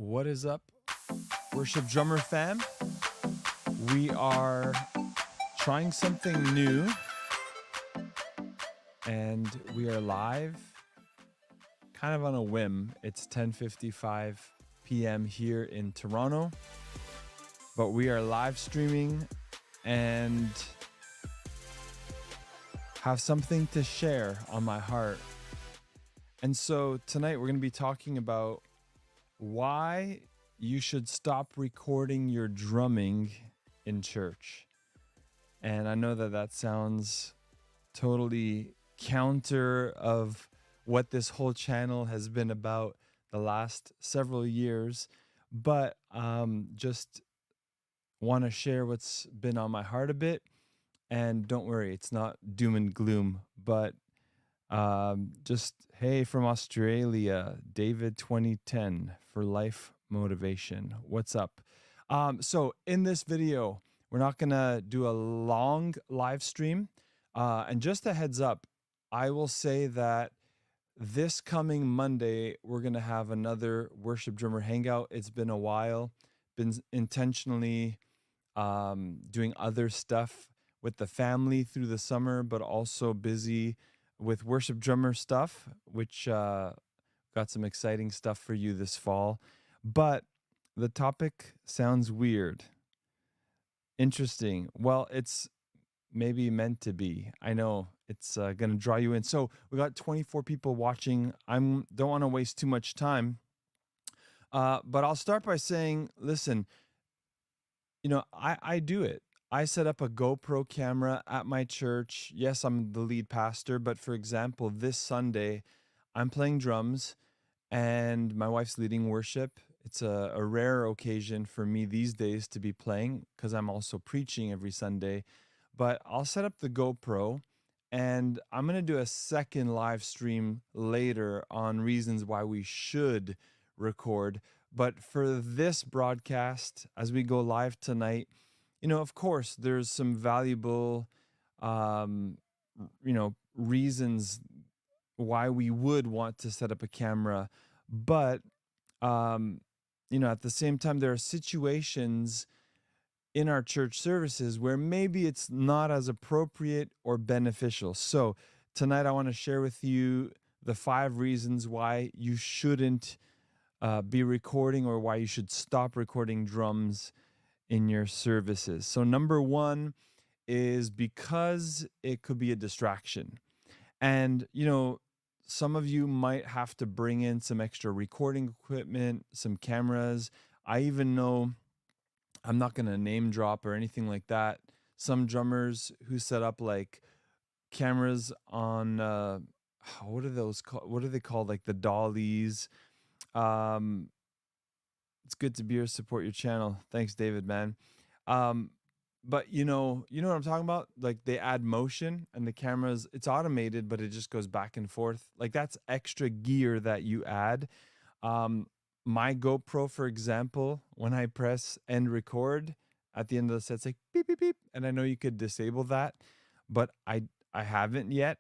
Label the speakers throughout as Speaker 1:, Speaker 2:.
Speaker 1: What is up, Worship Drummer fam? We are trying something new and we are live kind of on a whim. It's 10:55 p.m. here in Toronto, but we are live streaming and have something to share on my heart. And so tonight we're going to be talking about why you should stop recording your drumming in church. And I know that that sounds totally counter of what this whole channel has been about the last several years, but just want to share what's been on my heart a bit. And don't worry, it's not doom and gloom, but just hey, from Australia, David 2010 for life motivation. What's up? So in this video, we're not gonna do a long live stream. And just a heads up, I will say that this coming Monday, we're gonna have another Worship Drummer Hangout. It's been a while, been intentionally doing other stuff with the family through the summer, but also busy with Worship Drummer stuff, which got some exciting stuff for you this fall. But the topic sounds weird. Interesting. Well, it's maybe meant to be. I know it's going to draw you in. So we got 24 people watching. Don't want to waste too much time. But I'll start by saying, listen, I do it. I set up a GoPro camera at my church. Yes, I'm the lead pastor, but for example, this Sunday, I'm playing drums and my wife's leading worship. It's a rare occasion for me these days to be playing because I'm also preaching every Sunday. But I'll set up the GoPro and I'm going to do a second live stream later on reasons why we should record. But for this broadcast, as we go live tonight, of course, there's some valuable, reasons why we would want to set up a camera. But, at the same time, there are situations in our church services where maybe it's not as appropriate or beneficial. So tonight, I want to share with you the 5 reasons why you shouldn't be recording or why you should stop recording drums in your services. So number 1 is because it could be a distraction. And, some of you might have to bring in some extra recording equipment, some cameras. I even know, I'm not going to name drop or anything like that, some drummers who set up like cameras on, what are those called? What are they called? Like the dollies. It's good to be here, support your channel. Thanks, David, man. But what I'm talking about? Like they add motion and the cameras, it's automated, but it just goes back and forth. Like that's extra gear that you add. My GoPro, for example, when I press end record at the end of the set, it's like beep, beep, beep. And I know you could disable that, but I haven't yet.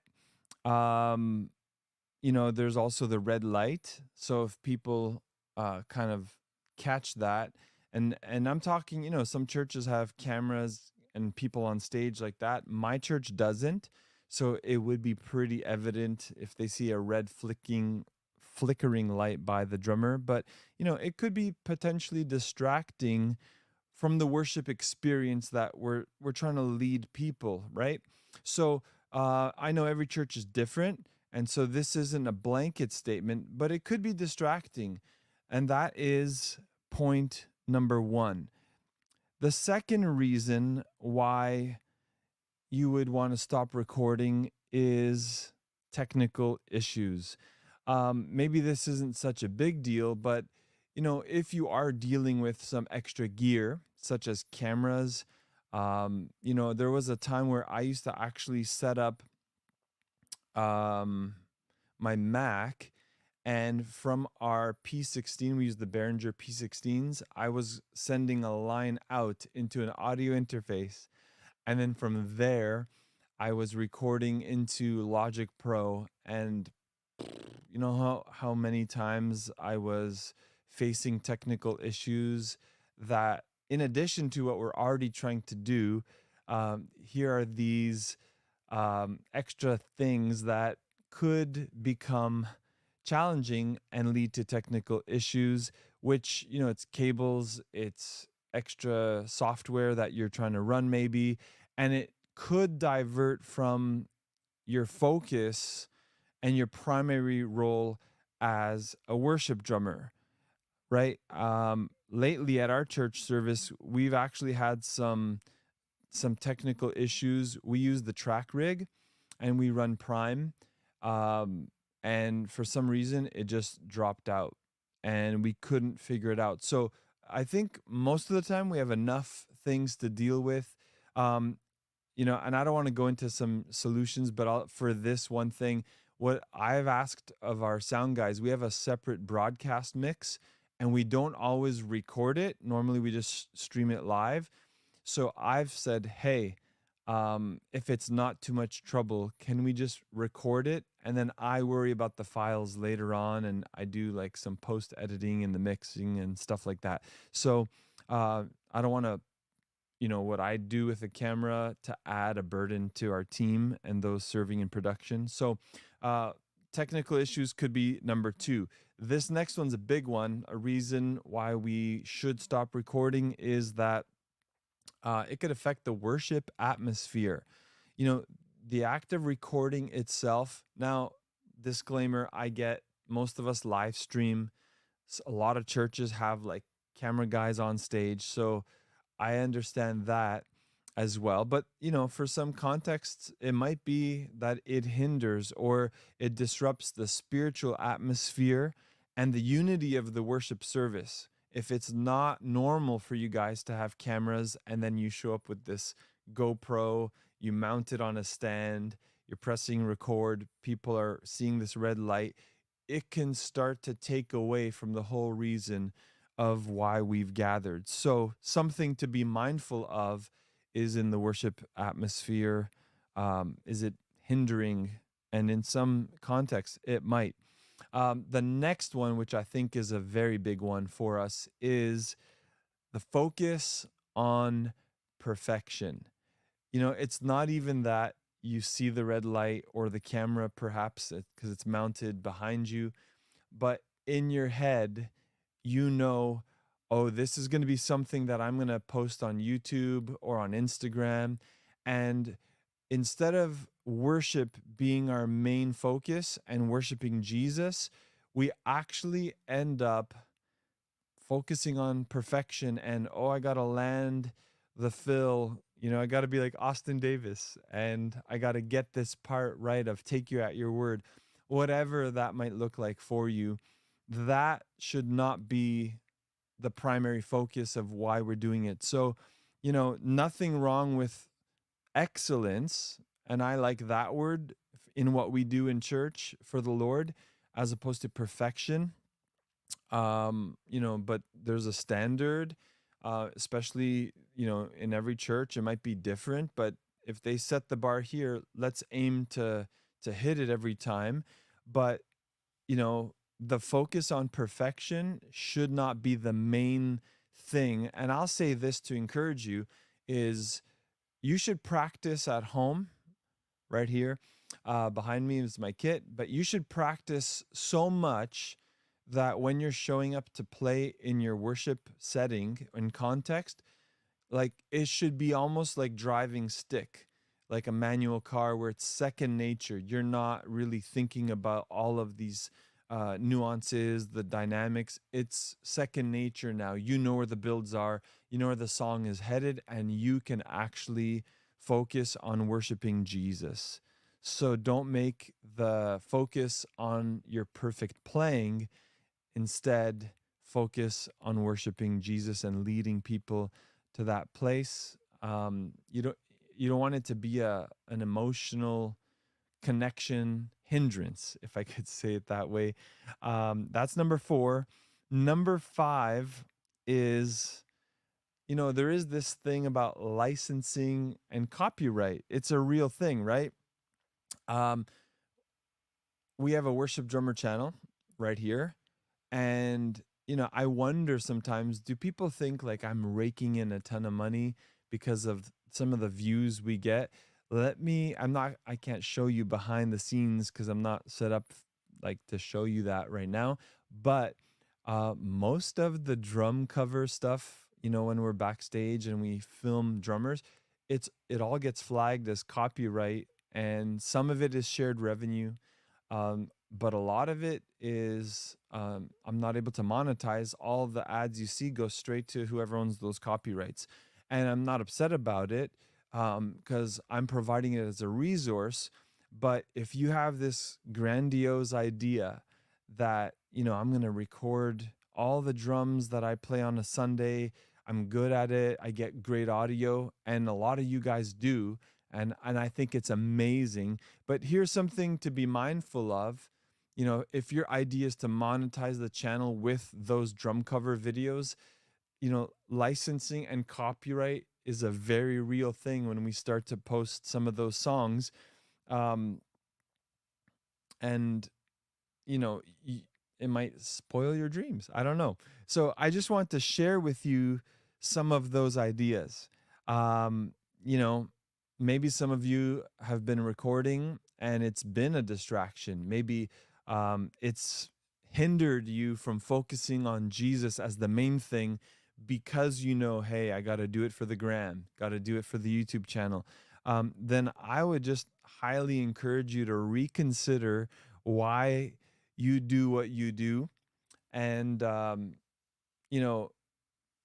Speaker 1: There's also the red light. So if people kind of catch that, and I'm talking, some churches have cameras and people on stage like that. My church doesn't. So it would be pretty evident if they see a red flickering light by the drummer. But, it could be potentially distracting from the worship experience that we're trying to lead people, right? So I know every church is different. And so this isn't a blanket statement, but it could be distracting. And that is point number 1. The second reason why you would want to stop recording is technical issues. Maybe this isn't such a big deal, but if you are dealing with some extra gear, such as cameras, there was a time where I used to actually set up my Mac, and from our P16, we use the Behringer P16s, I was sending a line out into an audio interface, and then from there I was recording into Logic Pro. And you know how many times I was facing technical issues that, in addition to what we're already trying to do, here are these extra things that could become challenging and lead to technical issues, which, it's cables, it's extra software that you're trying to run, maybe, and it could divert from your focus and your primary role as a worship drummer, right? Lately at our church service, we've actually had some technical issues. We use the track rig and we run Prime. Um, and for some reason, it just dropped out and we couldn't figure it out. So I think most of the time we have enough things to deal with. Um, and I don't want to go into some solutions, but for this one thing, what I've asked of our sound guys, we have a separate broadcast mix and we don't always record it. Normally we just stream it live. So I've said, hey, if it's not too much trouble, can we just record it? And then I worry about the files later on, and I do like some post editing and the mixing and stuff like that. So I don't want to, what I do with the camera to add a burden to our team and those serving in production. So technical issues could be number two. This next one's a big one. A reason why we should stop recording is that it could affect the worship atmosphere. The act of recording itself. Now, disclaimer, I get most of us live stream. A lot of churches have like camera guys on stage. So I understand that as well. But, for some contexts, it might be that it hinders or it disrupts the spiritual atmosphere and the unity of the worship service. If it's not normal for you guys to have cameras and then you show up with this GoPro, you mount it on a stand, you're pressing record, people are seeing this red light, it can start to take away from the whole reason of why we've gathered. So something to be mindful of is in the worship atmosphere. Is it hindering? And in some contexts, it might. The next one, which I think is a very big one for us, is the focus on perfection. It's not even that you see the red light or the camera, perhaps because it's mounted behind you, but in your head, oh, this is going to be something that I'm going to post on YouTube or on Instagram. And instead of worship being our main focus and worshiping Jesus, we actually end up focusing on perfection and, oh, I got to land the fill. I got to be like Austin Davis and I got to get this part right of take you at your word, whatever that might look like for you. That should not be the primary focus of why we're doing it. So, nothing wrong with excellence, and I like that word in what we do in church for the Lord, as opposed to perfection. But there's a standard, especially, in every church, it might be different, but if they set the bar here, let's aim to hit it every time. But, the focus on perfection should not be the main thing. And I'll say this to encourage you is you should practice at home right here. Behind me is my kit, but you should practice so much that when you're showing up to play in your worship setting and context, like it should be almost like driving stick, like a manual car where it's second nature. You're not really thinking about all of these nuances, the dynamics. It's second nature now. You know where the builds are, you know where the song is headed, and you can actually focus on worshiping Jesus. So don't make the focus on your perfect playing. Instead, focus on worshiping Jesus and leading people to that place. You don't want it to be an emotional connection hindrance, if I could say it that way. That's number 4. Number 5 is, there is this thing about licensing and copyright. It's a real thing, right? We have a worship drummer channel right here. And, I wonder sometimes, do people think like I'm raking in a ton of money because of some of the views we get? I can't show you behind the scenes because I'm not set up like to show you that right now. But most of the drum cover stuff, when we're backstage and we film drummers, it all gets flagged as copyright, and some of it is shared revenue, but a lot of it is I'm not able to monetize. All the ads you see go straight to whoever owns those copyrights, and I'm not upset about it because I'm providing it as a resource. But if you have this grandiose idea that I'm going to record all the drums that I play on a Sunday, I'm good at it, I get great audio, and a lot of you guys do, and I think it's amazing. But here's something to be mindful of. If your idea is to monetize the channel with those drum cover videos, licensing and copyright is a very real thing when we start to post some of those songs. Um, and, you know, y- it might spoil your dreams. I don't know. So I just want to share with you some of those ideas. Um, you know, Maybe some of you have been recording and it's been a distraction. Maybe it's hindered you from focusing on Jesus as the main thing because hey, I got to do it for the gram, got to do it for the YouTube channel. Then I would just highly encourage you to reconsider why you do what you do, and you know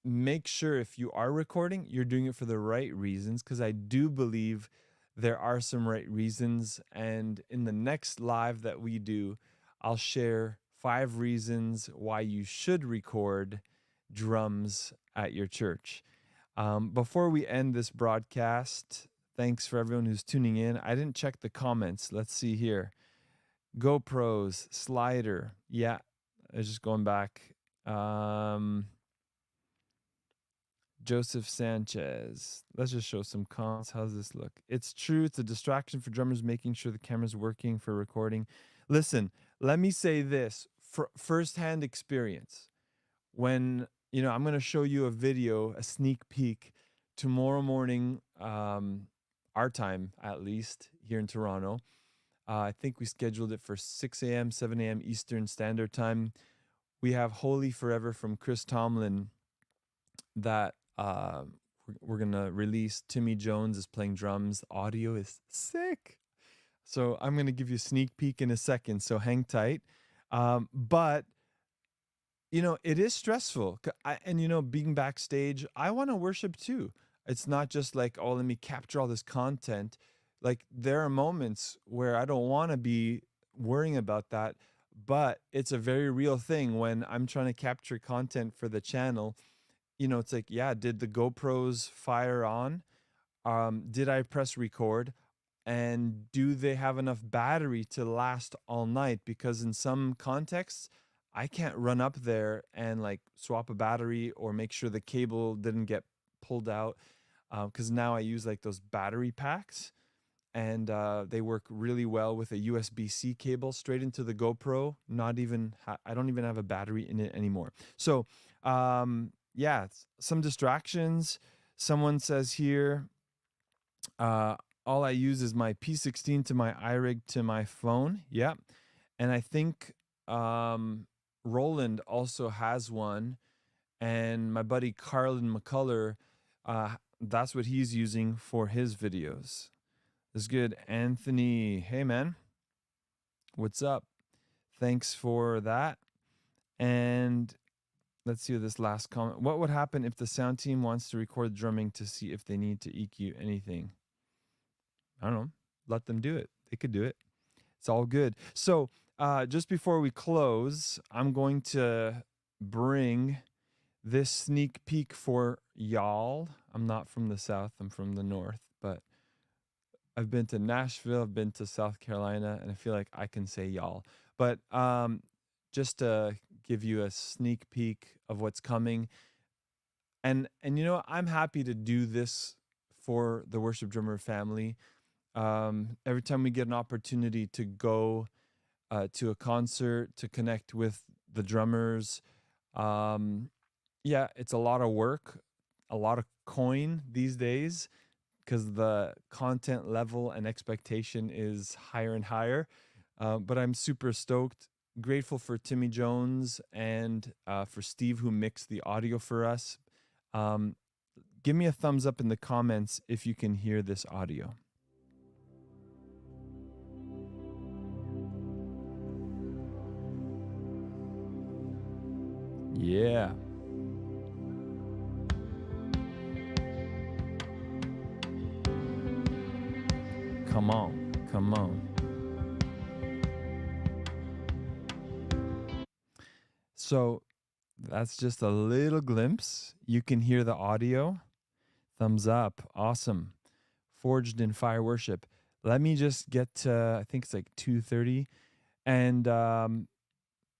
Speaker 1: make sure if you are recording, you're doing it for the right reasons, because I do believe there are some right reasons. And in the next live that we do, I'll share 5 reasons why you should record drums at your church. Before we end this broadcast, thanks for everyone who's tuning in. I didn't check the comments. Let's see here. GoPros, slider. Yeah, I was just going back. Joseph Sanchez. Let's just show some comments. How's this look? It's true. It's a distraction for drummers, making sure the camera's working for recording. Listen, let me say this for firsthand experience. When, I'm going to show you a video, a sneak peek tomorrow morning, our time, at least here in Toronto. I think we scheduled it for 6 a.m., 7 a.m. Eastern Standard Time. We have Holy Forever from Chris Tomlin that we're gonna release. Timmy Jones is playing drums. Audio is sick. So I'm gonna give you a sneak peek in a second. So hang tight. But it is stressful. Being backstage, I want to worship too. It's not just like, oh, let me capture all this content. Like there are moments where I don't want to be worrying about that, but it's a very real thing when I'm trying to capture content for the channel. It's like, yeah, did the GoPros fire on? Did I press record? And do they have enough battery to last all night? Because in some contexts, I can't run up there and like swap a battery or make sure the cable didn't get pulled out. Because now I use like those battery packs, and they work really well with a USB-C cable straight into the GoPro. I don't even have a battery in it anymore. So, yeah, some distractions. Someone says here, all I use is my P16 to my iRig to my phone. Yep. And I think Roland also has one. And my buddy Carlin McCullough, that's what he's using for his videos. That's good. Anthony, hey man, what's up? Thanks for that. And let's see this last comment. What would happen if the sound team wants to record drumming to see if they need to EQ anything? I don't know. Let them do it. They could do it. It's all good. So just before we close, I'm going to bring this sneak peek for y'all. I'm not from the South. I'm from the North, but I've been to Nashville. I've been to South Carolina, and I feel like I can say y'all. But just to give you a sneak peek of what's coming. And I'm happy to do this for the Worship Drummer family. Every time we get an opportunity to go to a concert, to connect with the drummers, Um, yeah, it's a lot of work, a lot of coin these days because the content level and expectation is higher and higher. But I'm super stoked, grateful for Timmy Jones and for Steve who mixed the audio for us. Um, Give me a thumbs up in the comments if you can hear this audio. Yeah. Come on. Come on. So that's just a little glimpse. You can hear the audio. Thumbs up. Awesome. Forged in Fire Worship. Let me just get to, I think it's like 2:30. And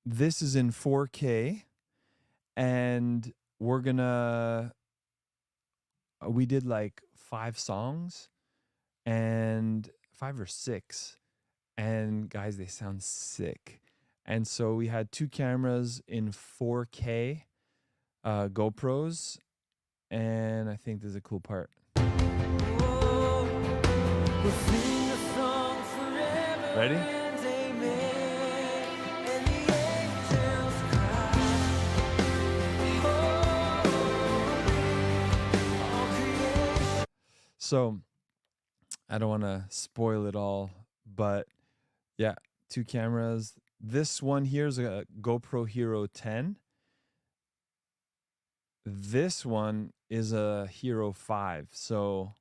Speaker 1: this is in 4K. And we're going to, we did like 5 songs and 5 or 6. And guys, they sound sick. And so we had 2 cameras in 4K GoPros. And I think this is a cool part. Ready? So I don't want to spoil it all, but yeah, 2 cameras. This one here is a GoPro Hero 10. This one is a Hero 5. So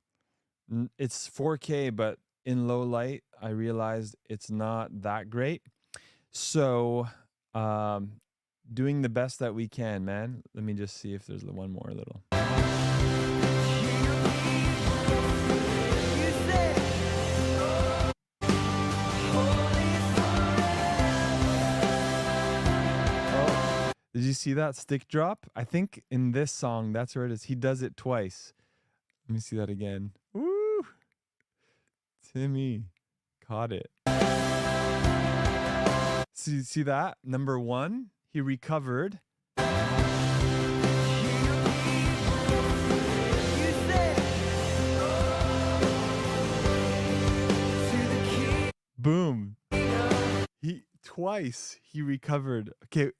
Speaker 1: it's 4K, but in low light, I realized it's not that great. So doing the best that we can, man. Let me just see if there's one more little. Did you see that stick drop? I think in this song, that's where it is. He does it twice. Let me see that again. Woo! Timmy caught it. See that? Number 1, he recovered. Boom. He recovered. Okay,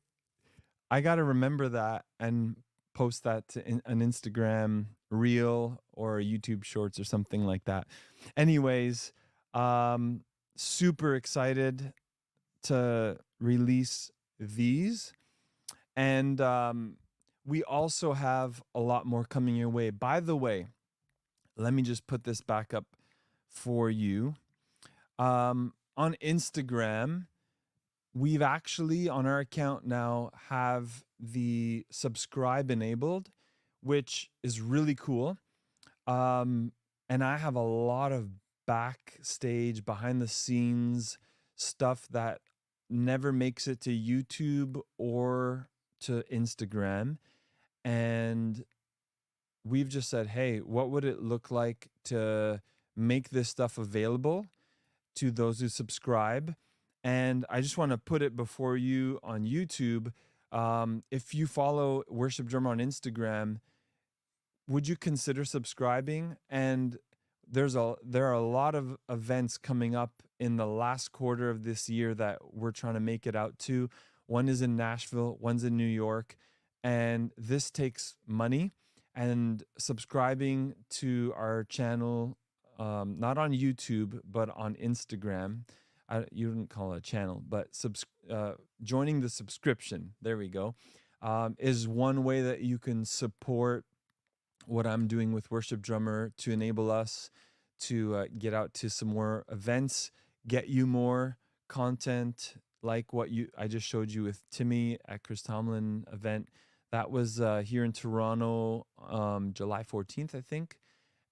Speaker 1: I got to remember that and post that to an Instagram reel or a YouTube shorts or something like that. Anyways, super excited to release these. And we also have a lot more coming your way. By the way, let me just put this back up for you. On Instagram, we've actually on our account now have the subscribe enabled, which is really cool. And I have a lot of backstage, behind the scenes stuff that never makes it to YouTube or to Instagram. And we've just said, hey, what would it look like to make this stuff available to those who subscribe? And I just want to put it before you on YouTube. If you follow Worship Drummer on Instagram, would you consider subscribing? And there are a lot of events coming up in the last quarter of this year that we're trying to make it out to. One is in Nashville, one's in New York, and this takes money. And subscribing to our channel, not on YouTube, but on Instagram, you wouldn't call it a channel, but joining the subscription, there we go, is one way that you can support what I'm doing with Worship Drummer to enable us to get out to some more events, get you more content like what I just showed you with Timmy at Chris Tomlin event. That was here in Toronto, July 14th, I think.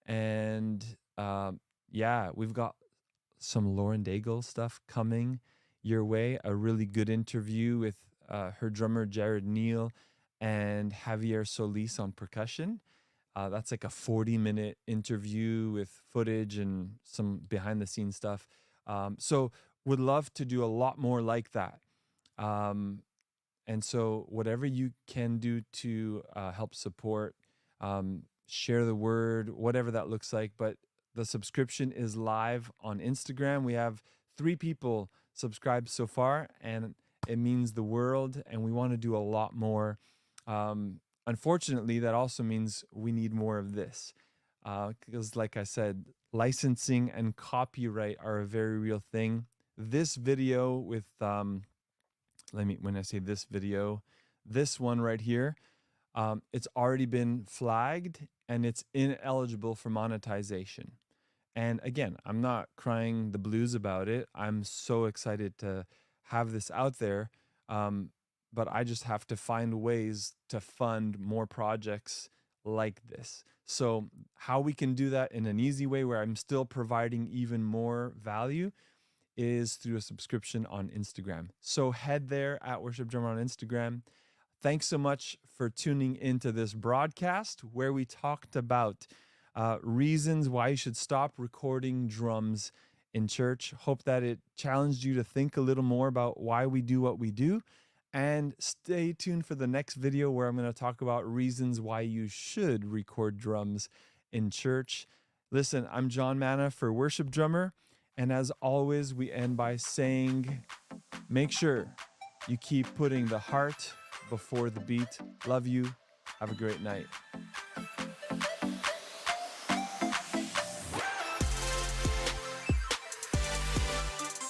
Speaker 1: And yeah, we've got some Lauren Daigle stuff coming your way. A really good interview with her drummer, Jared Neal, and Javier Solis on percussion. That's like a 40-minute interview with footage and some behind-the-scenes stuff. So would love to do a lot more like that. And so, whatever you can do to help support, share the word, whatever that looks like. But the subscription is live on Instagram. We have 3 people subscribed so far, and it means the world. And we want to do a lot more. Unfortunately, that also means we need more of this. Because, like I said, licensing and copyright are a very real thing. This video with, when I say this video, this one right here, it's already been flagged and it's ineligible for monetization. And again, I'm not crying the blues about it. I'm so excited to have this out there. But I just have to find ways to fund more projects like this. So, how we can do that in an easy way where I'm still providing even more value is through a subscription on Instagram. So, head there at Worship Drummer on Instagram. Thanks so much for tuning into this broadcast where we talked about reasons why you should stop recording drums in church. Hope that it challenged you to think a little more about why we do what we do. And stay tuned for the next video where I'm going to talk about reasons why you should record drums in church. Listen, I'm John Manna for Worship Drummer. And as always, we end by saying, make sure you keep putting the heart before the beat. Love you. Have a great night.